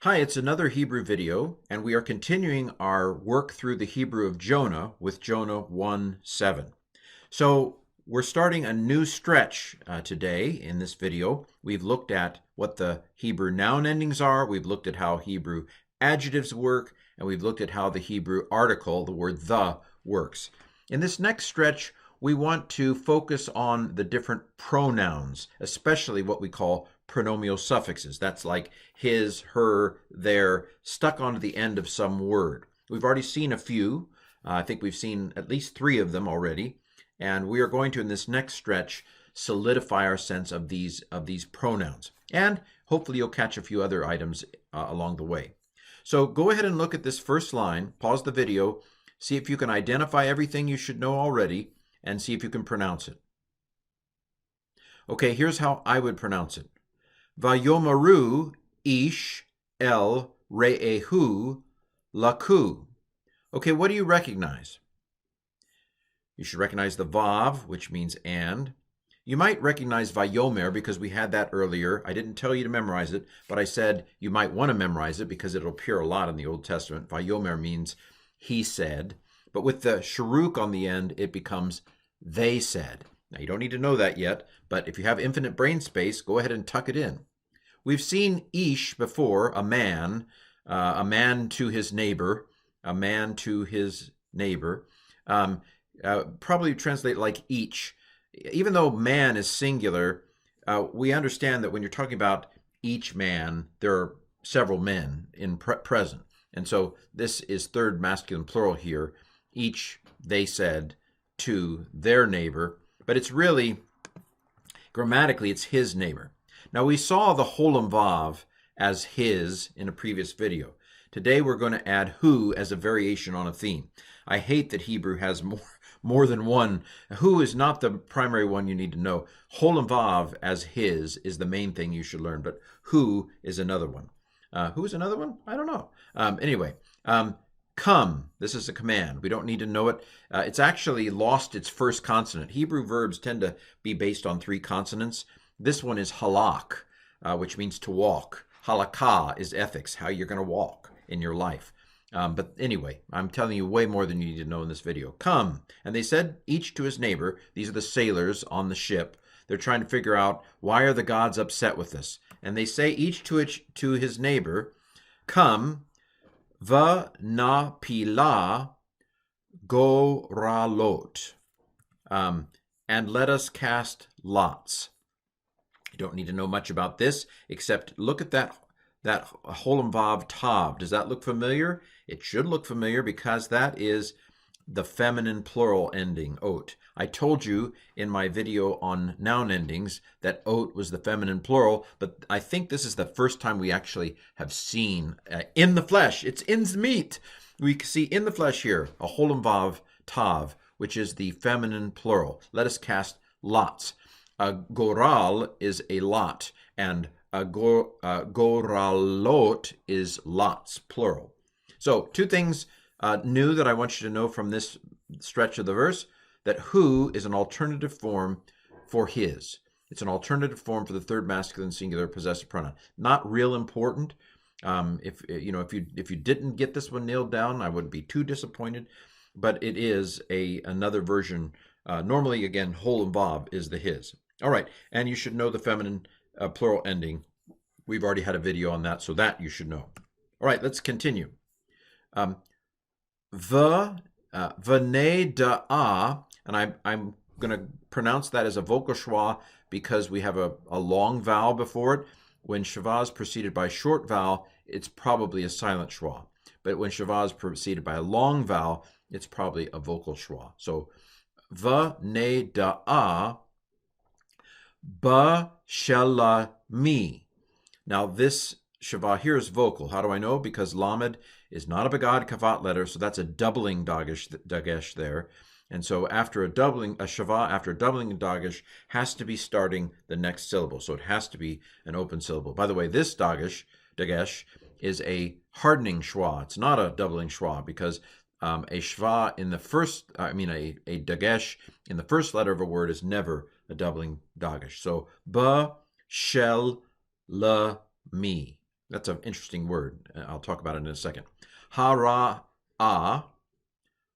Hi, it's another Hebrew video, and we are continuing our work through the Hebrew of Jonah with Jonah 1:7. So we're starting a new stretch today in this video. We've looked at what the Hebrew noun endings are, we've looked at how Hebrew adjectives work, and we've looked at how the Hebrew article, the word the, works. In this next stretch, we want to focus on the different pronouns, especially what we call pronominal suffixes. That's like his, her, their, stuck onto the end of some word. We've already seen a few. I think we've seen at least 3 of them already. And we are going to, in this next stretch, solidify our sense of these pronouns. And hopefully you'll catch a few other items along the way. So go ahead and look at this first line, pause the video, see if you can identify everything you should know already, and see if you can pronounce it. Okay, here's how I would pronounce it. Vayomaru ish el re'ehu laku. Okay, what do you recognize? You should recognize the vav, which means and. You might recognize vayomer because we had that earlier. I didn't tell you to memorize it, but I said you might want to memorize it because it'll appear a lot in the Old Testament. Vayomer means he said. But with the sharuk on the end, it becomes they said. Now, you don't need to know that yet, but if you have infinite brain space, go ahead and tuck it in. We've seen ish before, a man to his neighbor, a man to his neighbor. Probably translate like each. Even though man is singular, we understand that when you're talking about each man, there are several men in present. And so this is third masculine plural here. Each, they said, to their neighbor. But it's really, grammatically, it's his neighbor. Now, we saw the holem vav as his in a previous video. Today, we're going to add who as a variation on a theme. I hate that Hebrew has more than one. Who is not the primary one you need to know. Holem vav as his is the main thing you should learn, but who is another one. Who is another one? I don't know. Anyway, come. This is a command. We don't need to know it. It's actually lost its first consonant. Hebrew verbs tend to be based on 3 consonants. This one is halak, which means to walk. Halakha is ethics, how you're going to walk in your life. But anyway, I'm telling you way more than you need to know in this video. Come. And they said each to his neighbor. These are the sailors on the ship. They're trying to figure out, why are the gods upset with us? And they say each to his neighbor, come, va na pila goralot. And let us cast lots. You don't need to know much about this, except look at that holem vav tav. Does that look familiar? It should look familiar because that is the feminine plural ending, ot. I told you in my video on noun endings that ot was the feminine plural, but I think this is the first time we actually have seen in the flesh. It's in the meat. We see in the flesh here a holem vav tav, which is the feminine plural. Let us cast lots. A goral is a lot, and a goralot is lots, plural. So 2 things new that I want you to know from this stretch of the verse, that who is an alternative form for his. It's an alternative form for the third masculine singular possessive pronoun. Not real important. If you didn't get this one nailed down, I wouldn't be too disappointed, but it is another version. Normally, again, holem vav is the his. All right, and you should know the feminine plural ending. We've already had a video on that, so that you should know. All right, let's continue. V'nei da'a, and I'm going to pronounce that as a vocal schwa because we have a long vowel before it. When shava is preceded by a short vowel, it's probably a silent schwa. But when shava is preceded by a long vowel, it's probably a vocal schwa. So, v'nei da'a ba shalami. Now, this shava here is vocal. How do I know? Because lamed is not a bagad kavat letter, so that's a doubling dagesh there. And so after a shava, after a doubling dagesh, has to be starting the next syllable. So it has to be an open syllable. By the way, this dagesh is a hardening schwa. It's not a doubling schwa because a shva in the first, a dagesh in the first letter of a word is never a doubling dagesh. So ba shel la mi. That's an interesting word. I'll talk about it in a second. Hara'ah,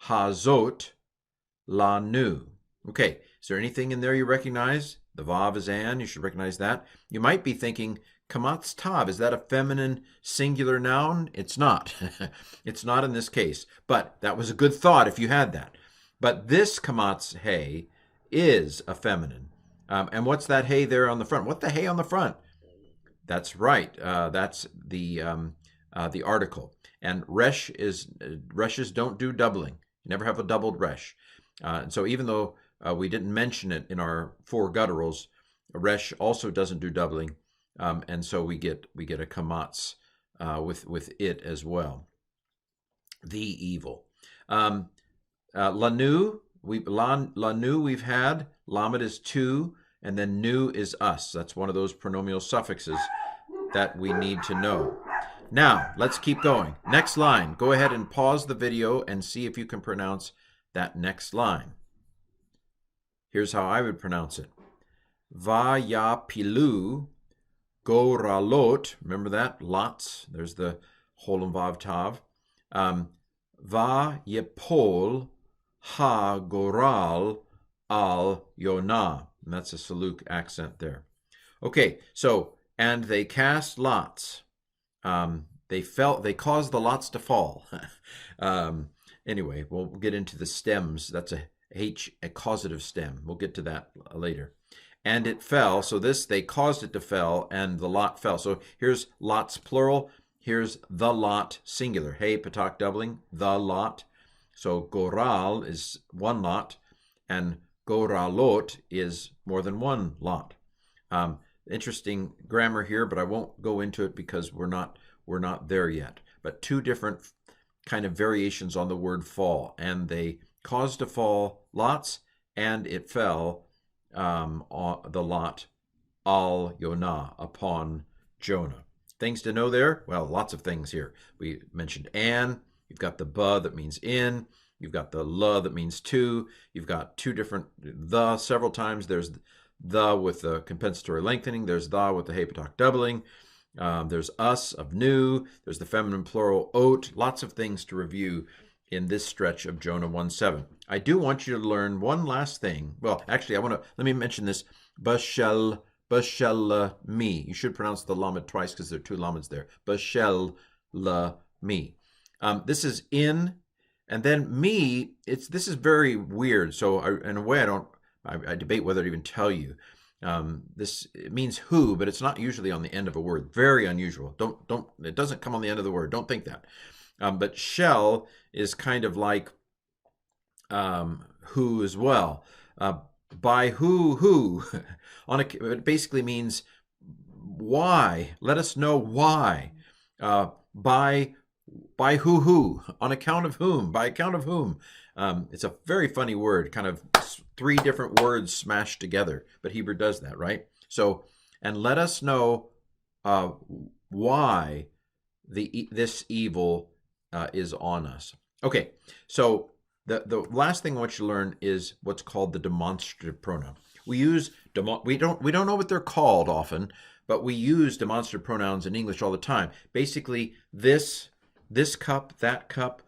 hazot, lanu. Okay, is there anything in there you recognize? The vav is an, you should recognize that. You might be thinking, kamatz tav, is that a feminine singular noun? It's not. It's not in this case, but that was a good thought if you had that. But this kamatz hey is a feminine. And what's that hey there on the front? What's the hey on the front? That's right. That's the article. And reshes don't do doubling. You never have a doubled resh. And so even though we didn't mention it in our four gutturals, resh also doesn't do doubling, and so we get a kamatz with it as well. The evil. Lanu we've had. Lamed is two, and then nu is us. That's one of those pronominal suffixes that we need to know. Now, let's keep going. Next line. Go ahead and pause the video and see if you can pronounce that next line. Here's how I would pronounce it. Vayapilu goralot. Remember that? Lots. There's the holem vav tav. Vayepol ha goral al Yonah. And that's a Saluk accent there. Okay, so, and they cast lots. They caused the lots to fall. Anyway, we'll get into the stems. That's a causative stem. We'll get to that later. And it fell. So they caused it to fall, and the lot fell. So here's lots plural. Here's the lot singular. Hey, patak doubling, the lot. So goral is one lot, and goralot is more than one lot. Interesting grammar here, but I won't go into it because we're not there yet. But two different kind of variations on the word fall, and they caused to fall lots, and it fell the lot al Yonah, upon Jonah. Things to know there? Well, lots of things here. We mentioned an. You've got the ba that means in. You've got the la that means to. You've got two different the several times. There's the with the compensatory lengthening. There's the with the hepatok doubling. There's us of new. There's the feminine plural ot. Lots of things to review in this stretch of Jonah 1:7. I do want you to learn one last thing. Well, actually, let me mention this. Bashel me. You should pronounce the lamed twice because there are two lameds there. Bashel me. This is in, and then me. This is very weird. So in a way, I debate whether to even tell you. It means who, but it's not usually on the end of a word. Very unusual. It doesn't come on the end of the word. Don't think that. But shell is kind of like who as well. By who it basically means why. Let us know why. By who, on account of whom, by account of whom. It's a very funny word, kind of three different words smashed together, but Hebrew does that, right? So, and let us know why this evil is on us. Okay, so the last thing I want you to learn is what's called the demonstrative pronoun. We don't know what they're called often, but we use demonstrative pronouns in English all the time. Basically, this cup, that cup,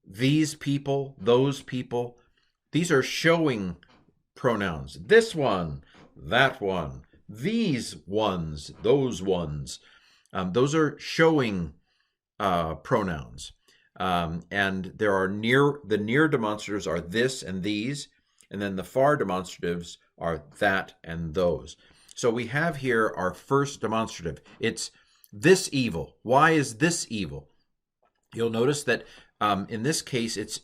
these people, those people. These are showing pronouns. This one, that one, these ones, those ones. Those are showing pronouns. And there are the near demonstratives are this and these, and then the far demonstratives are that and those. So we have here our first demonstrative. It's this evil. Why is this evil? You'll notice that in this case, it's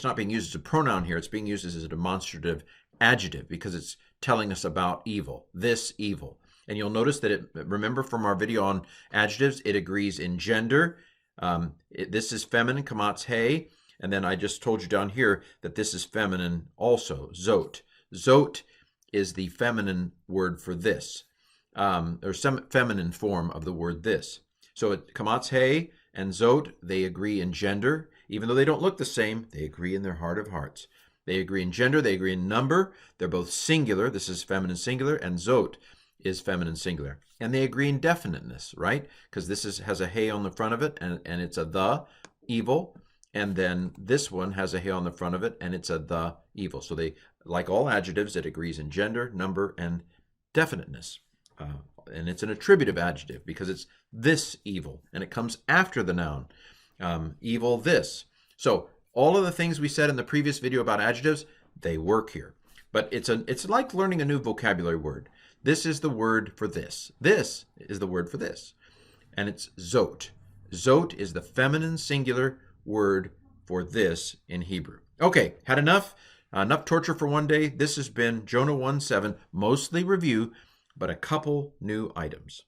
not being used as a pronoun here. It's being used as a demonstrative adjective because it's telling us about evil, this evil. And you'll notice that remember from our video on adjectives, it agrees in gender. This is feminine, kamatz hey. And then I just told you down here that this is feminine also, zot. Zot is the feminine word for this, or some feminine form of the word this. So kamatz hey and zot, they agree in gender. Even though they don't look the same, they agree in their heart of hearts. They agree in gender, they agree in number. They're both singular. This is feminine singular, and zot is feminine singular. And they agree in definiteness, right? Because this has a hey on the front of it, and it's a the evil. And then this one has a hey on the front of it, and it's a the evil. So they, like all adjectives, it agrees in gender, number, and definiteness. And it's an attributive adjective because it's this evil, and it comes after the noun. Evil this. So all of the things we said in the previous video about adjectives, they work here. But it's like learning a new vocabulary word. This is the word for this. This is the word for this. And it's zot. Zot is the feminine singular word for this in Hebrew. Okay, had enough? Enough torture for one day. This has been Jonah 1:7, mostly review, but a couple new items.